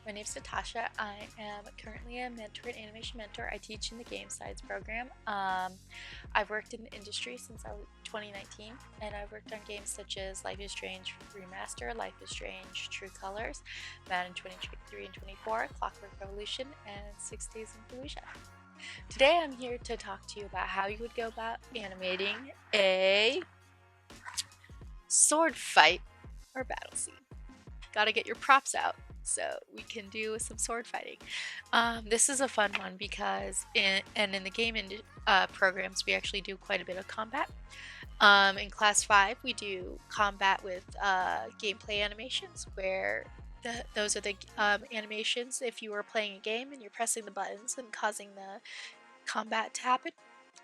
My name is Natasha. I am currently a mentor, an animation mentor. I teach in the game science program. I've worked in the industry since 2019, and I've worked on games such as Life is Strange Remaster, Life is Strange True Colors, Madden 23 and 24, Clockwork Revolution, and 6 Days in Fallujah. Today I'm here to talk to you about how you would go about animating a sword fight or battle scene. Gotta get your props out so we can do some sword fighting. This is a fun one because in the game programs we actually do quite a bit of combat. In class 5 we do combat with gameplay animations where those are the animations if you are playing a game and you're pressing the buttons and causing the combat to happen.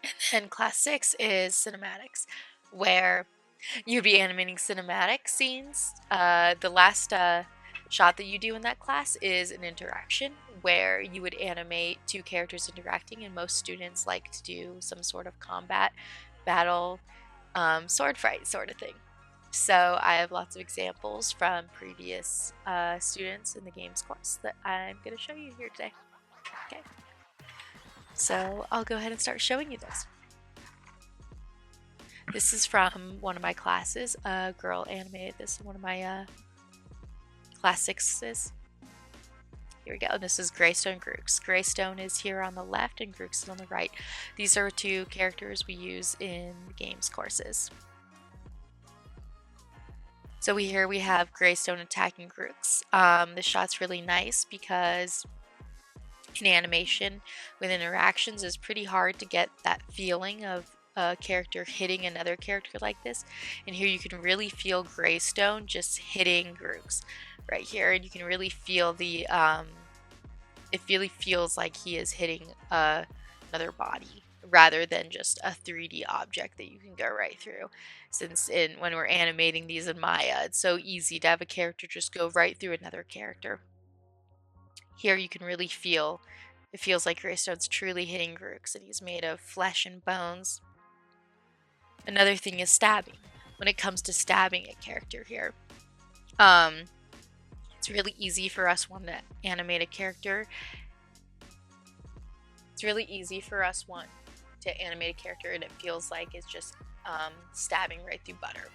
And then class 6 is cinematics, where you'd be animating cinematic scenes. The last shot that you do in that class is an interaction where you would animate two characters interacting, and most students like to do some sort of combat, battle, sword fight sort of thing. So I have lots of examples from previous students in the games course that I'm going to show you here today. Okay. So I'll go ahead and start showing you those. This is from one of my classes. A girl animated this in one of my class 6s. Here we go. This is Greystone Grooks. Greystone is here on the left and Grooks is on the right. These are two characters we use in the games courses. So here we have Greystone attacking Grooks. This shot's really nice because in animation with interactions it's pretty hard to get that feeling of a character hitting another character like this, and here you can really feel Greystone just hitting Grooks right here, and you can really feel the it really feels like he is hitting another body rather than just a 3D object that you can go right through. Since when we're animating these in Maya, it's so easy to have a character just go right through another character. Here you can really feel, it feels like Greystone's truly hitting Grooks, and he's made of flesh and bones. Another thing is stabbing. When it comes to stabbing a character here, it's really easy for us to animate a character. It's really easy for us to animate a character, and it feels like it's just stabbing right through butter.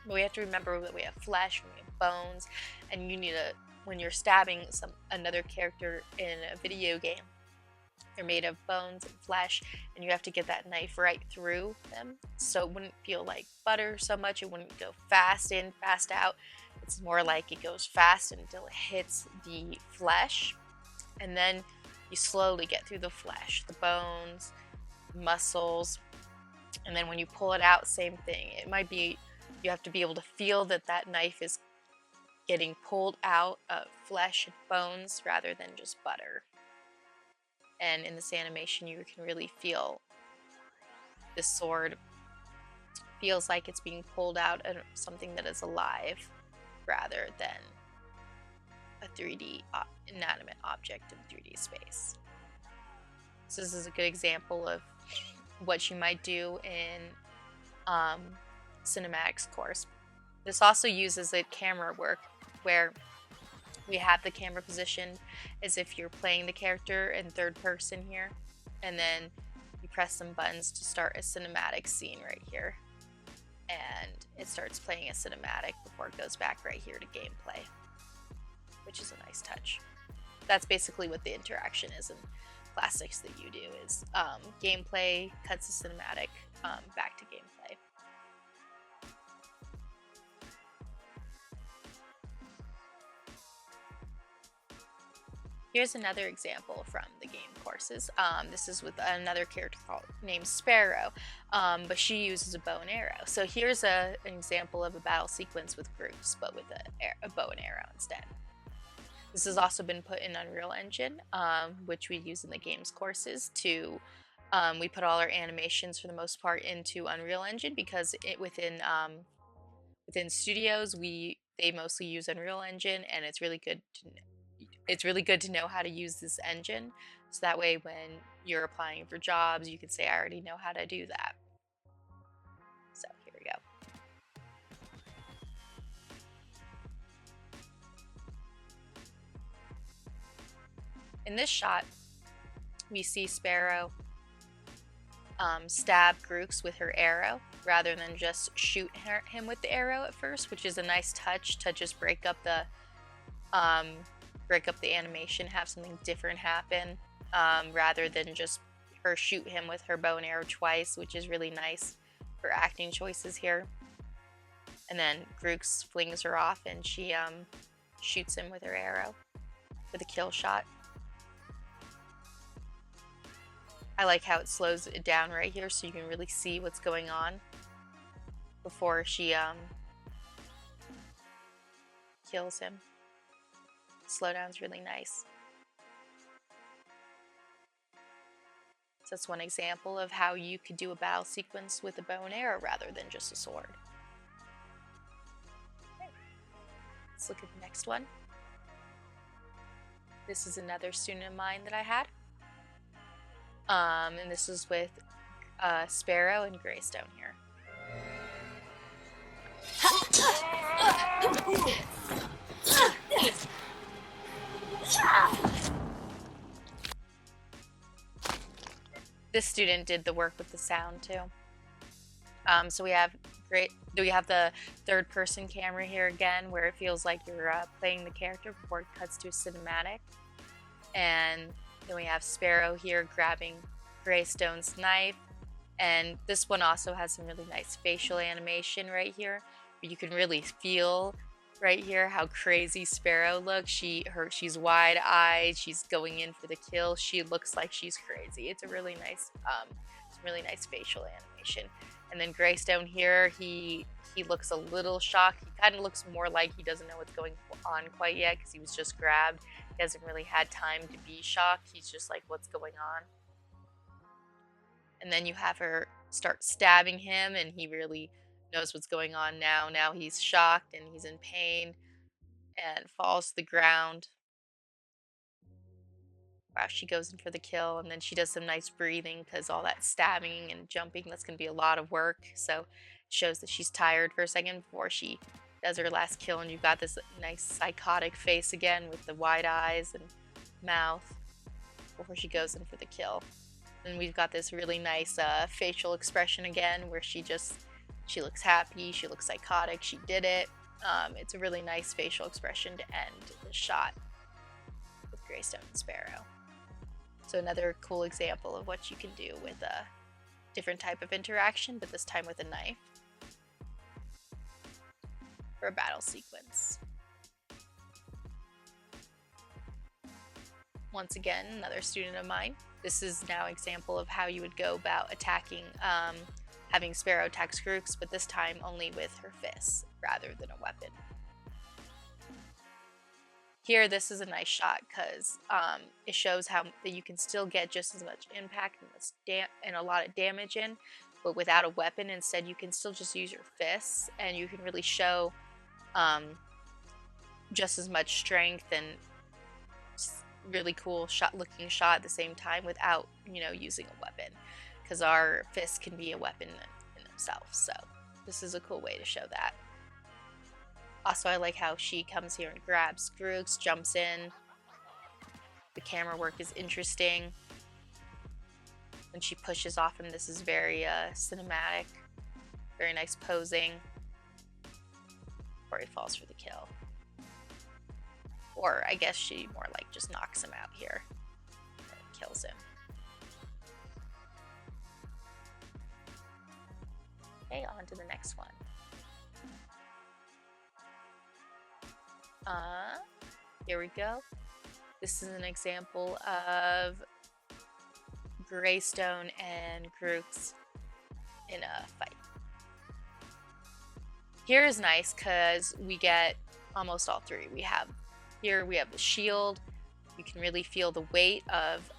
But we have to remember that we have flesh and we have bones, and you need to, when you're stabbing another character in a video game, they're made of bones and flesh, and you have to get that knife right through them, so it wouldn't feel like butter so much. It wouldn't go fast in, fast out. It's more like it goes fast until it hits the flesh, and then you slowly get through the flesh, the bones, muscles, and then when you pull it out, same thing. It might be, you have to be able to feel that that knife is getting pulled out of flesh and bones rather than just butter. And in this animation you can really feel this sword feels like it's being pulled out of something that is alive rather than a 3D inanimate object in 3D space. So this is a good example of what you might do in cinematics course. This also uses a camera work where we have the camera positioned as if you're playing the character in third person here, and then you press some buttons to start a cinematic scene right here, and it starts playing a cinematic before it goes back right here to gameplay, which is a nice touch. That's basically what the interaction is in class 6 that you do, is gameplay cuts to cinematic, back to gameplay. Here's another example from the game courses. This is with another character named Sparrow, but she uses a bow and arrow. So here's an example of a battle sequence with groups, but with a bow and arrow instead. This has also been put in Unreal Engine, which we use in the games courses to, we put all our animations for the most part into Unreal Engine because within studios they mostly use Unreal Engine, and it's really good to know how to use this engine, so that way when you're applying for jobs you can say, I already know how to do that. So here we go. In this shot, we see Sparrow stab Grooks with her arrow rather than just shoot him with the arrow at first, which is a nice touch to just break up the animation, have something different happen, rather than just her shoot him with her bow and arrow twice, which is really nice for acting choices here. And then Grooks flings her off and she shoots him with her arrow for the kill shot. I like how it slows it down right here so you can really see what's going on before she kills him. Slowdown's really nice. So that's one example of how you could do a battle sequence with a bow and arrow rather than just a sword. Okay. Let's look at the next one. This is another student of mine that I had. And this is with Sparrow and Greystone here. This student did the work with the sound too. So we have the third person camera here again, where it feels like you're playing the character before it cuts to a cinematic. And then we have Sparrow here grabbing Greystone's knife. And this one also has some really nice facial animation right here. You can really feel right here how crazy Sparrow looks. She's wide-eyed. She's going in for the kill. She looks like she's crazy. It's a really nice, facial animation. And then Greystone here, he looks a little shocked. He kind of looks more like he doesn't know what's going on quite yet because he was just grabbed. He hasn't really had time to be shocked. He's just like, what's going on? And then you have her start stabbing him, and he really knows what's going on now. Now he's shocked and he's in pain and falls to the ground. Wow, she goes in for the kill, and then she does some nice breathing because all that stabbing and jumping, that's going to be a lot of work. So it shows that she's tired for a second before she does her last kill, and you've got this nice psychotic face again with the wide eyes and mouth before she goes in for the kill. And we've got this really nice facial expression again where she looks happy, she looks psychotic, she did it. It's a really nice facial expression to end the shot with Greystone and Sparrow. So another cool example of what you can do with a different type of interaction, but this time with a knife for a battle sequence. Once again, another student of mine. This is now an example of how you would go about attacking, having Sparrow attack Grooks, but this time only with her fists rather than a weapon. Here, this is a nice shot because it shows how that you can still get just as much impact and a lot of damage in, but without a weapon. Instead, you can still just use your fists, and you can really show just as much strength and really cool looking shot at the same time without, using a weapon, because our fists can be a weapon in themselves. So this is a cool way to show that. Also, I like how she comes here and grabs Grooks, jumps in. The camera work is interesting. When she pushes off him, this is very cinematic. Very nice posing. Before he falls for the kill. Or I guess she more like just knocks him out here and kills him. Okay, on to the next one. Here we go. This is an example of Greystone and Grooks in a fight. Here is nice because we get almost all three. We have the shield. You can really feel the weight of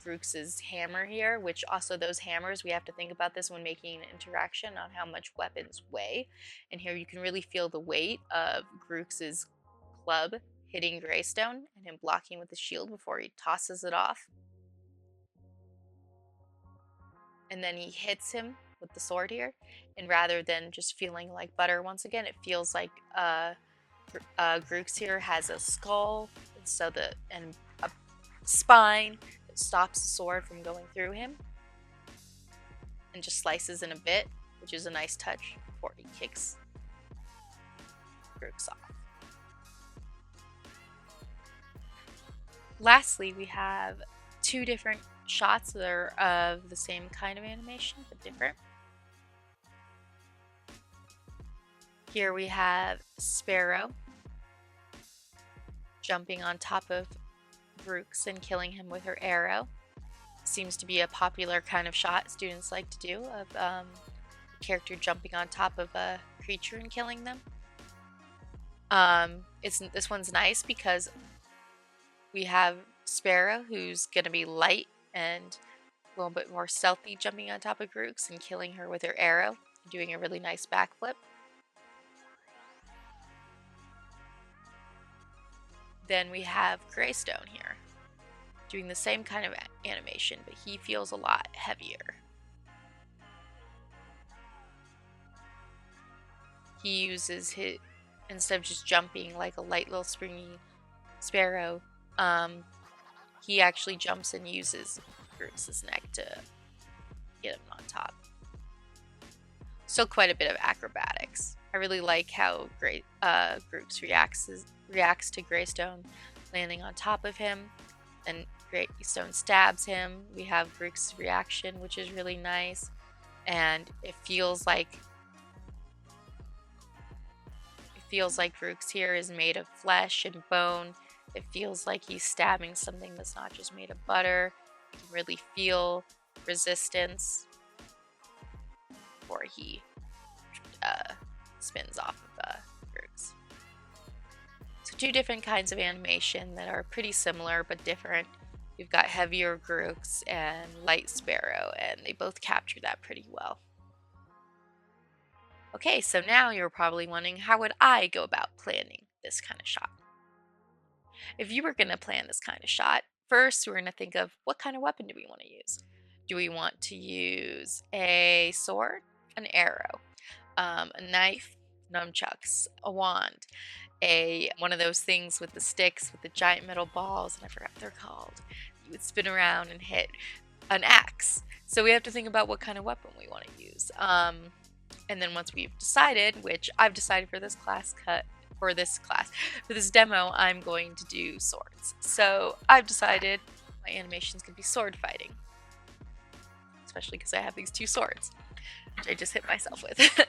Grooks' hammer here, which also those hammers, we have to think about this when making an interaction on how much weapons weigh. And here you can really feel the weight of Grooks' club hitting Greystone and him blocking with the shield before he tosses it off. And then he hits him with the sword here, and rather than just feeling like butter once again, it feels like Grooks here has a skull, and spine that stops the sword from going through him and just slices in a bit, which is a nice touch before he kicks Grook's off. Lastly, we have two different shots that are of the same kind of animation but different. Here we have Sparrow jumping on top of Brooks and killing him with her arrow. Seems to be a popular kind of shot students like to do, of a character jumping on top of a creature and killing them. This one's nice because we have Sparrow, who's going to be light and a little bit more stealthy, jumping on top of Brooks and killing her with her arrow, doing a really nice backflip. Then we have Greystone here, doing the same kind of animation, but he feels a lot heavier. He uses his, instead of just jumping like a light little springy Sparrow, he actually jumps and uses Brooks' neck to get him on top. Still quite a bit of acrobatics. I really like how Brooks reacts to Greystone landing on top of him, and Greystone stabs him. We have Brooks' reaction, which is really nice, and it feels like Brooks here is made of flesh and bone. It feels like he's stabbing something that's not just made of butter. You can really feel resistance before he spins off of Brooks. So two different kinds of animation that are pretty similar but different. We've got heavier Brooks and light Sparrow, and they both capture that pretty well. Okay, so now you're probably wondering, how would I go about planning this kind of shot? If you were going to plan this kind of shot, first we're going to think of what kind of weapon do we want to use. Do we want to use a sword, an arrow, a knife, nunchucks, a wand, one of those things with the sticks with the giant metal balls, and I forgot what they're called. You would spin around and hit, an axe. So we have to think about what kind of weapon we want to use. And then once we've decided, which I've decided for this for this demo, I'm going to do swords. So I've decided my animation is going to be sword fighting, especially because I have these two swords, which I just hit myself with.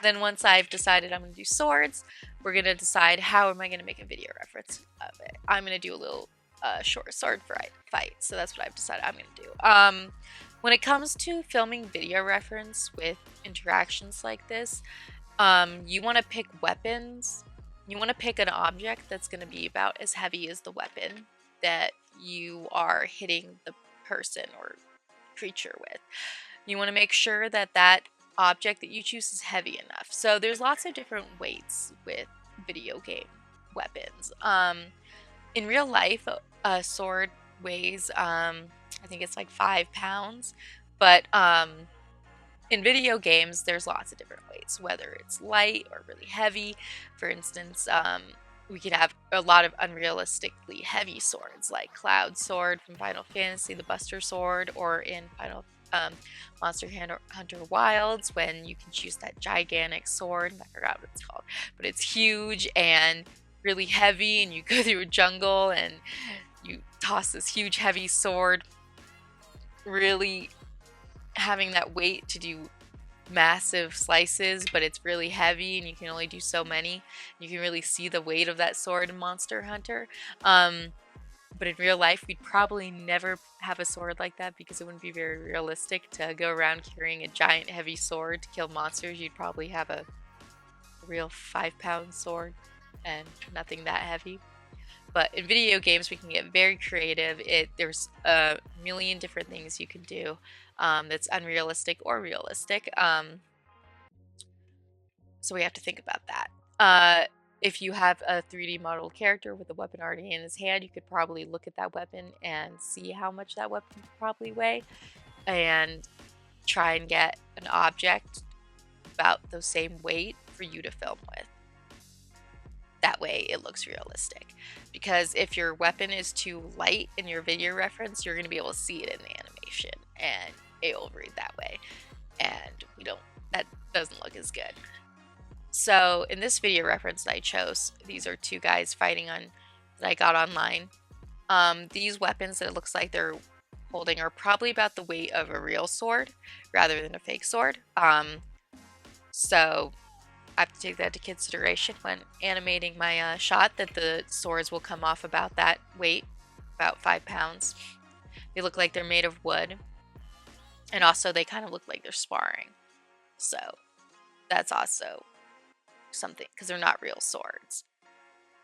Then once I've decided I'm going to do swords, we're going to decide how am I going to make a video reference of it. I'm going to do a little short sword fight. So that's what I've decided I'm going to do. When it comes to filming video reference with interactions like this, you want to pick weapons. You want to pick an object that's going to be about as heavy as the weapon that you are hitting the person or creature with. You want to make sure that that object that you choose is heavy enough. So there's lots of different weights with video game weapons. In real life, a sword weighs, I think it's like 5 pounds, but in video games, there's lots of different weights, whether it's light or really heavy. For instance, we could have a lot of unrealistically heavy swords, like Cloud Sword from Final Fantasy, the Buster Sword, or in Monster Hunter Wilds, when you can choose that gigantic sword. I forgot what it's called, but it's huge and really heavy, and you go through a jungle and you toss this huge heavy sword, really having that weight to do massive slices, but it's really heavy and you can only do so many. You can really see the weight of that sword in Monster Hunter. But in real life, we'd probably never have a sword like that because it wouldn't be very realistic to go around carrying a giant heavy sword to kill monsters. You'd probably have a real 5-pound sword and nothing that heavy. But in video games, we can get very creative. There's a million different things you can do that's unrealistic or realistic. So we have to think about that. If you have a 3D model character with a weapon already in his hand, you could probably look at that weapon and see how much that weapon could probably weigh and try and get an object about the same weight for you to film with. That way it looks realistic. Because if your weapon is too light in your video reference, you're going to be able to see it in the animation, and it will read that way. And that doesn't look as good. So in this video reference that I chose, these are two guys fighting that I got online. These weapons that it looks like they're holding are probably about the weight of a real sword rather than a fake sword. So I have to take that into consideration when animating my shot, that the swords will come off about that weight, about 5 pounds. They look like they're made of wood, and also they kind of look like they're sparring. So that's also something, because they're not real swords.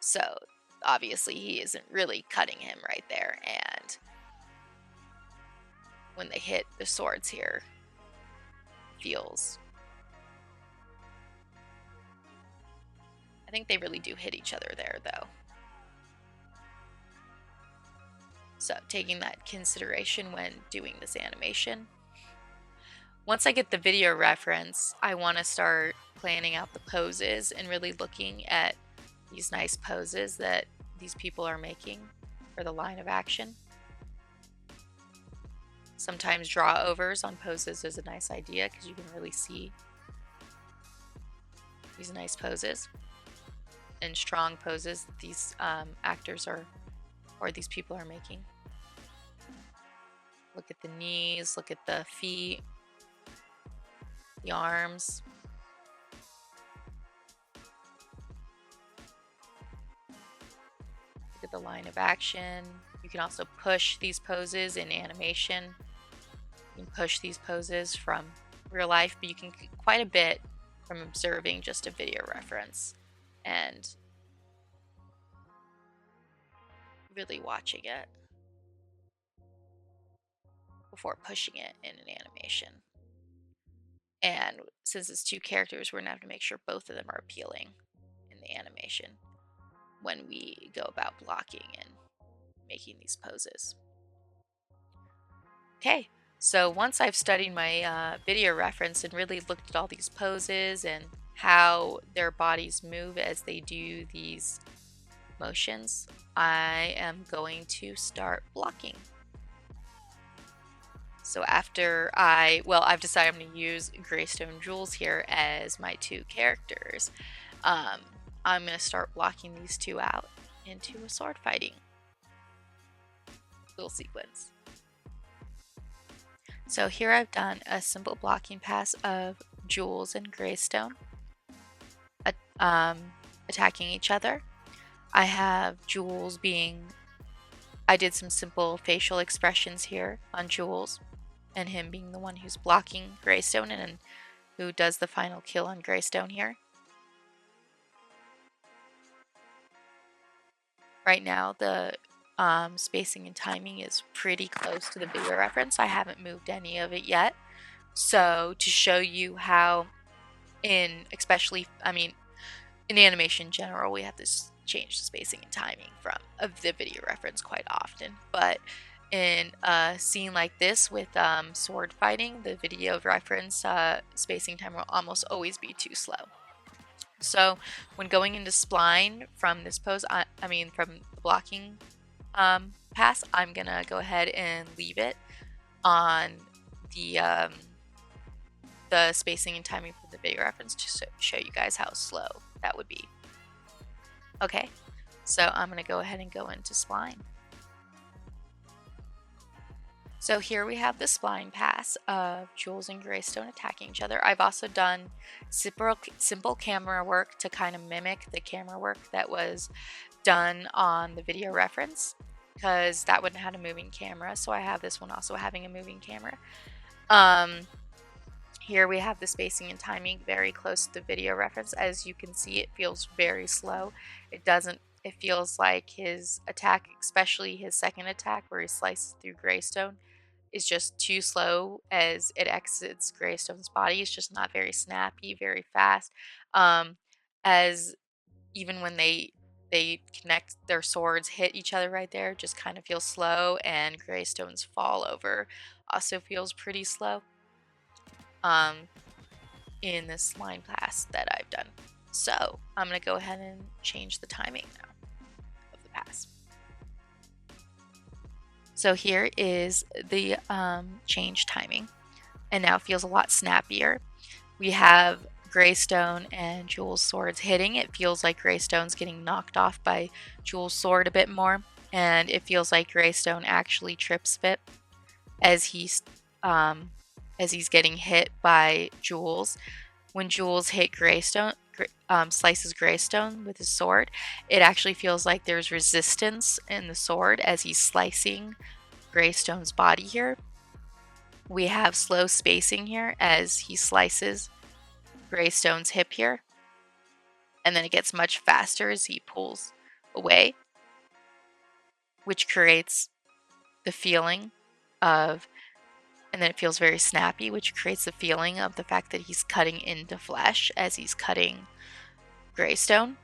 So obviously he isn't really cutting him right there, and when they hit the swords here, it feels... I think they really do hit each other there, though. So taking that consideration when doing this animation. Once I get the video reference, I want to start planning out the poses and really looking at these nice poses that these people are making for the line of action. Sometimes draw overs on poses is a nice idea because you can really see these nice poses and strong poses that these actors or these people are making. Look at the knees, look at the feet, the arms. Look at the line of action. You can also push these poses in animation. You can push these poses from real life, but you can get quite a bit from observing just a video reference and really watching it before pushing it in an animation. And since it's two characters, we're going to have to make sure both of them are appealing in the animation when we go about blocking and making these poses. Okay, so once I've studied my video reference and really looked at all these poses and how their bodies move as they do these motions, I am going to start blocking. So after I've decided I'm going to use Greystone Jewels here as my two characters. I'm going to start blocking these two out into a sword fighting little sequence. So here I've done a simple blocking pass of Jewels and Greystone attacking each other. I have Jewels I did some simple facial expressions here on Jewels, and him being the one who's blocking Greystone and who does the final kill on Greystone here. Right now the spacing and timing is pretty close to the video reference. I haven't moved any of it yet. So to show you how in animation in general, we have to change the spacing and timing of the video reference quite often. But in a scene like this with sword fighting, the video reference spacing time will almost always be too slow. So when going into spline from this pose, from the blocking pass, I'm gonna go ahead and leave it on the spacing and timing for the video reference to show you guys how slow that would be. Okay, so I'm gonna go ahead and go into spline. So here we have the spline pass of Jewels and Greystone attacking each other. I've also done simple camera work to kind of mimic the camera work that was done on the video reference, because that wouldn't have a moving camera. So I have this one also having a moving camera. Here we have the spacing and timing very close to the video reference. As you can see, it feels very slow. It feels like his attack, especially his second attack where he slices through Greystone, is just too slow as it exits Greystone's body. It's just not very snappy, very fast. As even when they connect their swords, hit each other right there, just kind of feels slow, and Greystone's fall over also feels pretty slow in this line pass that I've done. So I'm going to go ahead and change the timing now of the pass. So here is the change timing, and now it feels a lot snappier. We have Greystone and Jewel's swords hitting. It feels like Greystone's getting knocked off by Jewel's sword a bit more, and it feels like Greystone actually trips a bit as he's getting hit by Jewel's. When Jewel's hit Greystone, slices Greystone with his sword, it actually feels like there's resistance in the sword as he's slicing Greystone's body here. We have slow spacing here as he slices Greystone's hip here, and then it gets much faster as he pulls away, which creates the feeling of, and then it feels very snappy, which creates the feeling of the fact that he's cutting into flesh as he's cutting Greystone.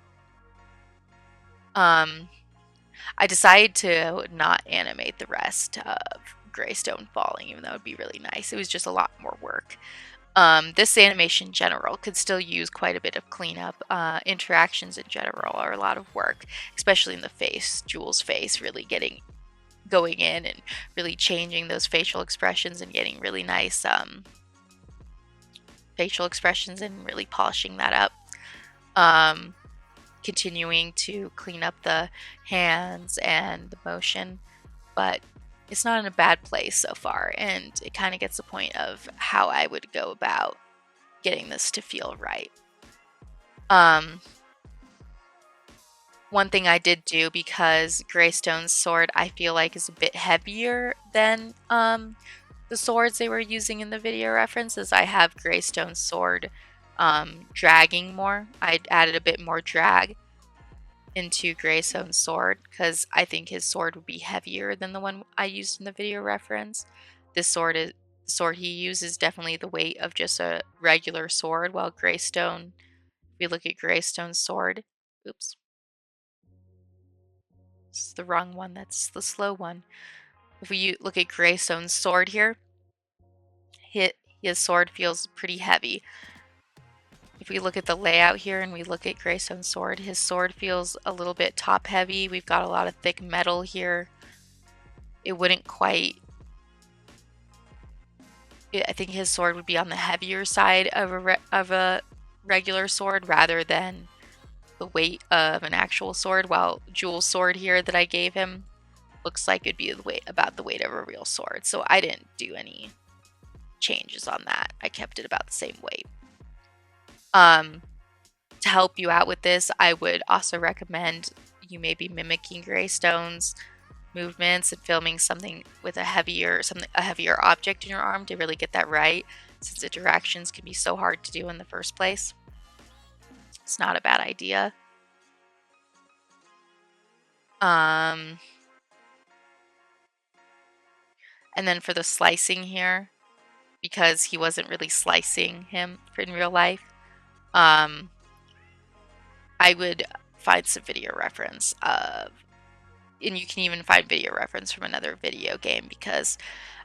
I decided to not animate the rest of Greystone falling, even though it would be really nice. It was just a lot more work. This animation in general could still use quite a bit of cleanup. Interactions in general are a lot of work, especially in the face. Jewel's face really going in and really changing those facial expressions and getting really nice facial expressions and really polishing that up. Continuing to clean up the hands and the motion, but it's not in a bad place so far, and it kind of gets the point of how I would go about getting this to feel right. One thing I did do, because Greystone's sword I feel like is a bit heavier than the swords they were using in the video references, I have Greystone's sword dragging more. I added a bit more drag into Greystone's sword because I think his sword would be heavier than the one I used in the video reference. The sword he uses definitely the weight of just a regular sword, while Greystone, if we look at Greystone's sword, oops, this is the wrong one, that's the slow one. If we look at Greystone's sword here, his sword feels pretty heavy. If we look at the layout here and we look at Greystone's sword, his sword feels a little bit top heavy. We've got a lot of thick metal here. It wouldn't quite... I think his sword would be on the heavier side of a regular sword rather than the weight of an actual sword, while Jewel's sword here that I gave him looks like it'd be about the weight of a real sword. So I didn't do any changes on that. I kept it about the same weight. To help you out with this, I would also recommend you maybe mimicking Greystone's movements and filming something with a heavier object in your arm to really get that right, since interactions can be so hard to do in the first place. It's not a bad idea. And then for the slicing here, because he wasn't really slicing him in real life, I would find some video reference of, and you can even find video reference from another video game, because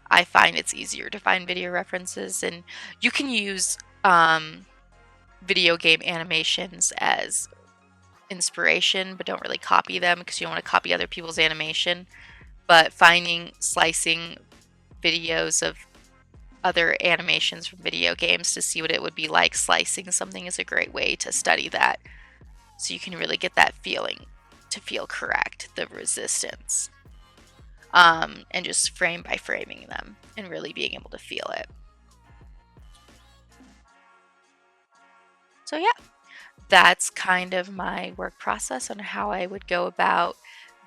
I find it's easier to find video references, and you can use video game animations as inspiration, but don't really copy them because you don't want to copy other people's animation. But finding slicing videos of other animations from video games to see what it would be like slicing something is a great way to study that, so you can really get that feeling to feel correct, the resistance, and just frame by framing them and really being able to feel it. So yeah, that's kind of my work process on how I would go about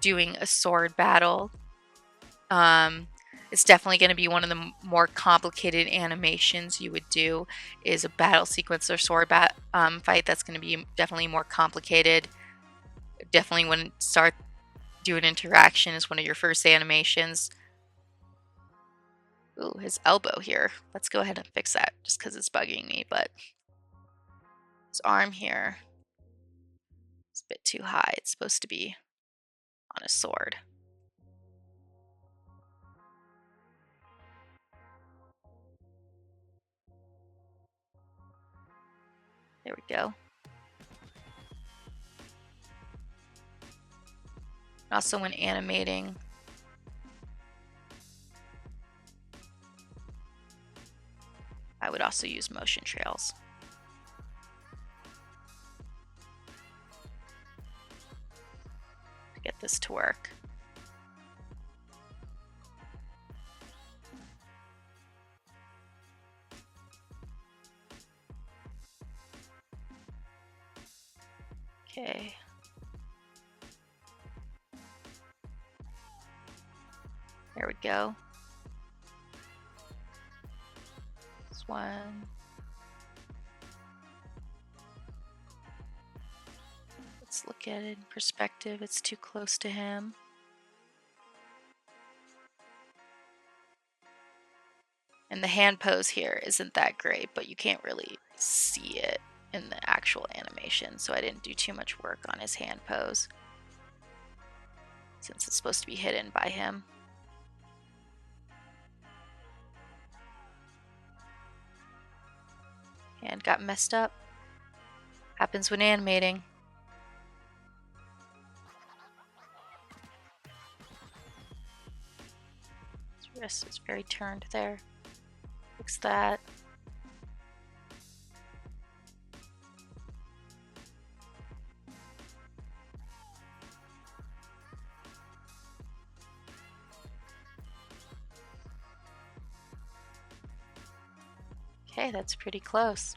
doing a sword battle. It's definitely going to be one of the more complicated animations you would do, is a battle sequence or sword fight. That's going to be definitely more complicated. Definitely wouldn't start doing interaction as one of your first animations. Ooh, his elbow here. Let's go ahead and fix that just because it's bugging me, but his arm here is a bit too high. It's supposed to be on a sword. There we go. Also, when animating, I would also use motion trails. To get this to work. Okay. There we go. This one. Let's look at it in perspective. It's too close to him. And the hand pose here isn't that great, but you can't really see it in the actual animation, so I didn't do too much work on his hand pose, since it's supposed to be hidden by him. Hand got messed up. Happens when animating. His wrist is very turned there. Fix that. Okay, that's pretty close.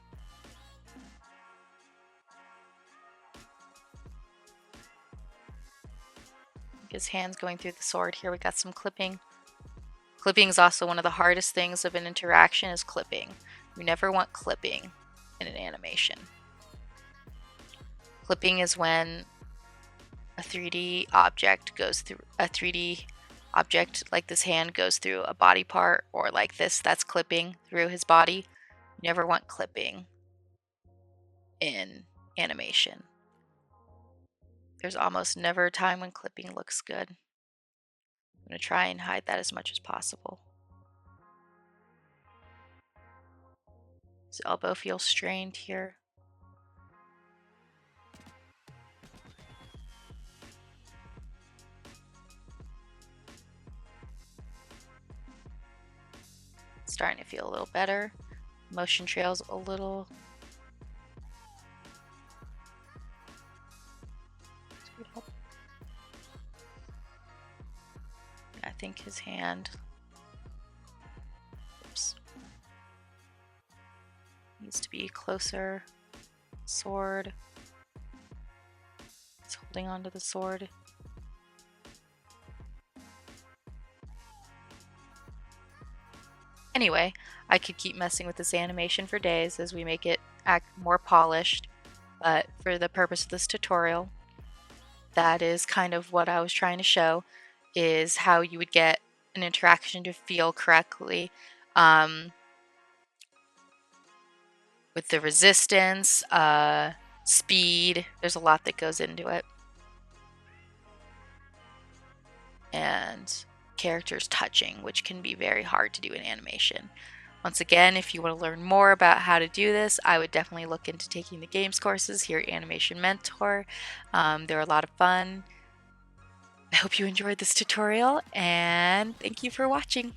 His hand's going through the sword here. We got some clipping. Clipping is also one of the hardest things of an interaction, is clipping. You never want clipping in an animation. Clipping is when a 3D object goes through a 3D object, like this hand goes through a body part, or like this, that's clipping through his body. You never want clipping in animation. There's almost never a time when clipping looks good. I'm going to try and hide that as much as possible. His elbow feels strained here. It's starting to feel a little better. Motion trails a little. I think his hand, oops, needs to be closer. Sword. He's holding onto the sword. Anyway, I could keep messing with this animation for days as we make it act more polished, but for the purpose of this tutorial, that is kind of what I was trying to show, is how you would get an interaction to feel correctly, with the resistance, speed. There's a lot that goes into it. And characters touching, which can be very hard to do in animation. Once again, if you want to learn more about how to do this, I would definitely look into taking the games courses here at Animation Mentor. They're a lot of fun. I hope you enjoyed this tutorial, and thank you for watching.